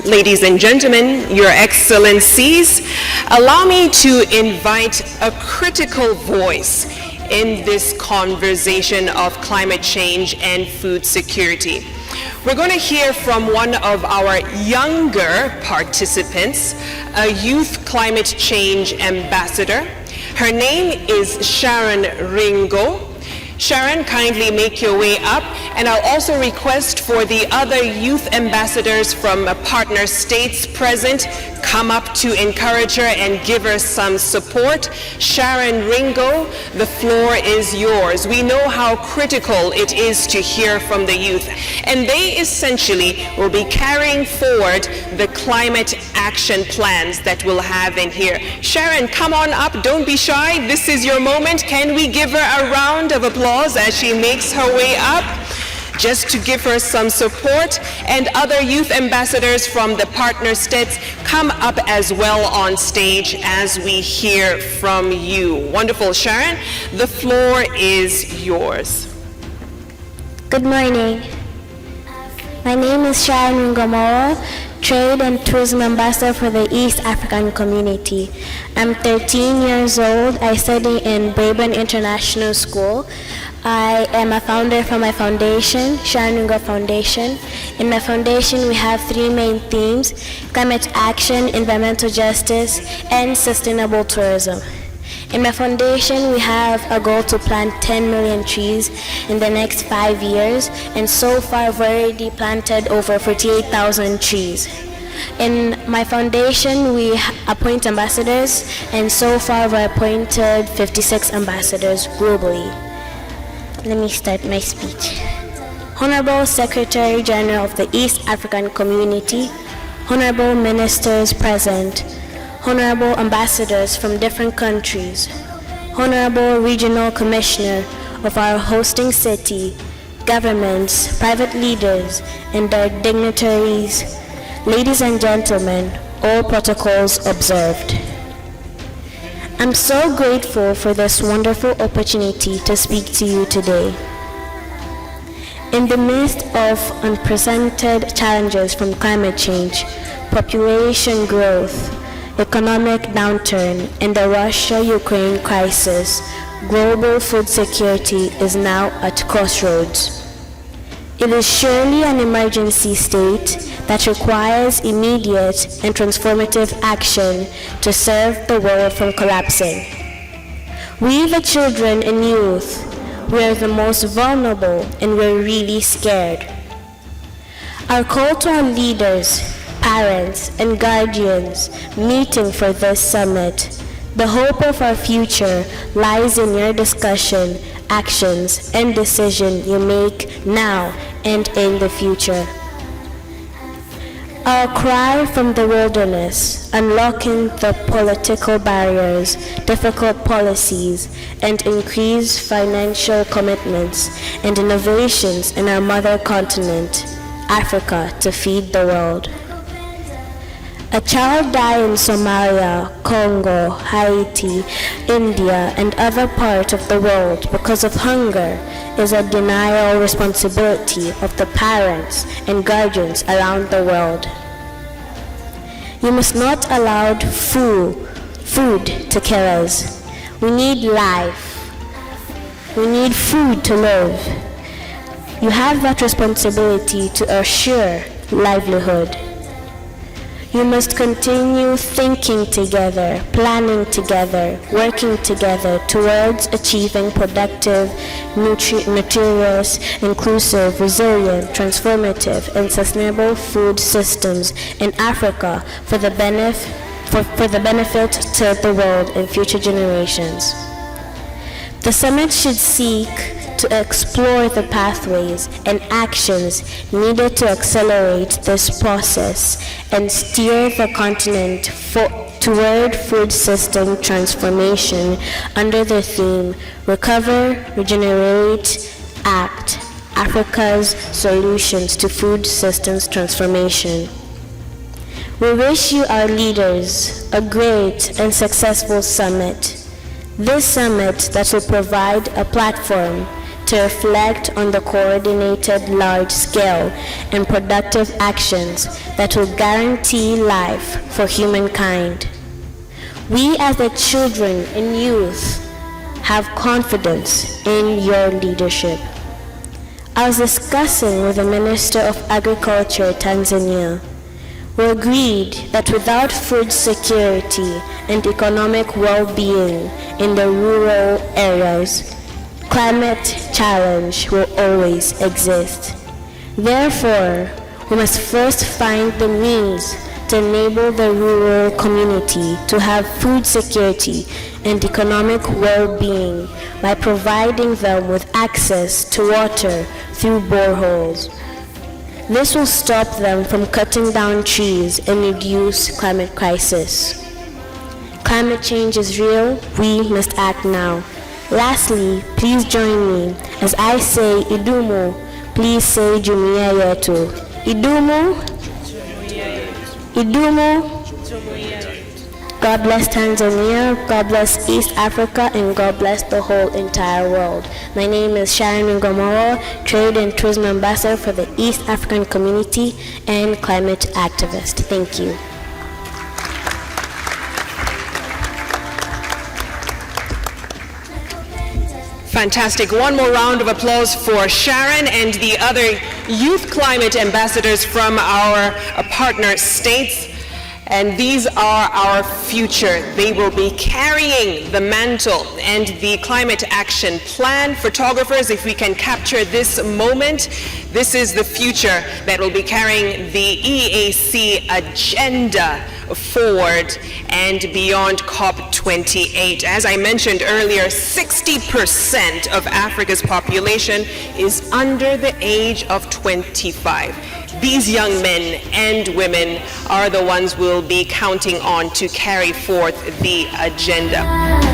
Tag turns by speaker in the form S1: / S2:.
S1: Ladies and gentlemen, Your Excellencies, allow me to invite a critical voice in this conversation of climate change and food security. We're going to hear from one of our younger participants, a youth climate change ambassador. Her name is Sharon Ringo. Sharon, kindly make your way up, and I'll also request for the other youth ambassadors from partner states present, come up to encourage her and give her some support. Sharon Ringo, the floor is yours. We know how critical it is to hear from the youth, and they essentially will be carrying forward the climate action plans that we'll have in here. Sharon, come on up, don't be shy, this is your moment. Can we give her a round of applause as she makes her way up? Just to give her some support. And other youth ambassadors from the partner states, come up as well on stage as we hear from you. Wonderful, Sharon. The floor is yours.
S2: Good morning. My name is Sharon Ringo, Trade and Tourism Ambassador for the East African Community. I'm 13 years old. I study in Braeburn International School. I am a founder for my foundation, Sharon Ringo Foundation. In my foundation, we have three main themes: climate action, environmental justice, and sustainable tourism. In my foundation, we have a goal to plant 10 million trees in the next 5 years, and so far we've already planted over 48,000 trees. In my foundation, we appoint ambassadors, and so far we've appointed 56 ambassadors globally. Let me start my speech. Honorable Secretary General of the East African Community, honorable ministers present, honorable ambassadors from different countries, honorable regional commissioner of our hosting city, governments, private leaders, and their dignitaries, ladies and gentlemen, all protocols observed. I'm so grateful for this wonderful opportunity to speak to you today. In the midst of unprecedented challenges from climate change, population growth, economic downturn, and the Russia-Ukraine crisis, global food security is now at crossroads. It is surely an emergency state that requires immediate and transformative action to save the world from collapsing. We, the children and youth, we are the most vulnerable, and we're really scared. Our call to our leaders, parents, and guardians meeting for this summit, the hope of our future lies in your discussion, actions, and decision you make now and in the future. Our cry from the wilderness, unlocking the political barriers, difficult policies, and increased financial commitments and innovations in our mother continent, Africa, to feed the world. A child died in Somalia, Congo, Haiti, India, and other parts of the world because of hunger is a denial responsibility of the parents and guardians around the world. You must not allow food to kill us. We need life. We need food to live. You have that responsibility to assure livelihood. You must continue thinking together, planning together, working together towards achieving productive, nutritious, inclusive, resilient, transformative, and sustainable food systems in Africa for the benefit to the world and future generations. The summit should seek to explore the pathways and actions needed to accelerate this process and steer the continent toward food system transformation under the theme Recover, Regenerate, Act, Africa's Solutions to Food Systems Transformation. We wish you, our leaders, a great and successful summit. This summit that will provide a platform to reflect on the coordinated large-scale and productive actions that will guarantee life for humankind. We as the children and youth have confidence in your leadership. I was discussing with the Minister of Agriculture of Tanzania. We agreed that without food security and economic well-being in the rural areas, climate challenge will always exist. Therefore, we must first find the means to enable the rural community to have food security and economic well-being by providing them with access to water through boreholes. This will stop them from cutting down trees and reduce climate crisis. Climate change is real, we must act now. Lastly, please join me as I say Idumu, please say Jumuiya yetu. Idumu, Idumu. God bless Tanzania, God bless East Africa, and God bless the whole entire world. My name is Sharon, Ringo, Trade and Tourism Ambassador for the East African Community and climate activist. Thank you.
S1: Fantastic. One more round of applause for Sharon and the other youth climate ambassadors from our partner states. And these are our future. They will be carrying the mantle and the climate action plan. Photographers, if we can capture this moment, this is the future that will be carrying the EAC agenda forward and beyond COP28. As I mentioned earlier, 60% of Africa's population is under the age of 25. These young men and women are the ones we'll be counting on to carry forth the agenda.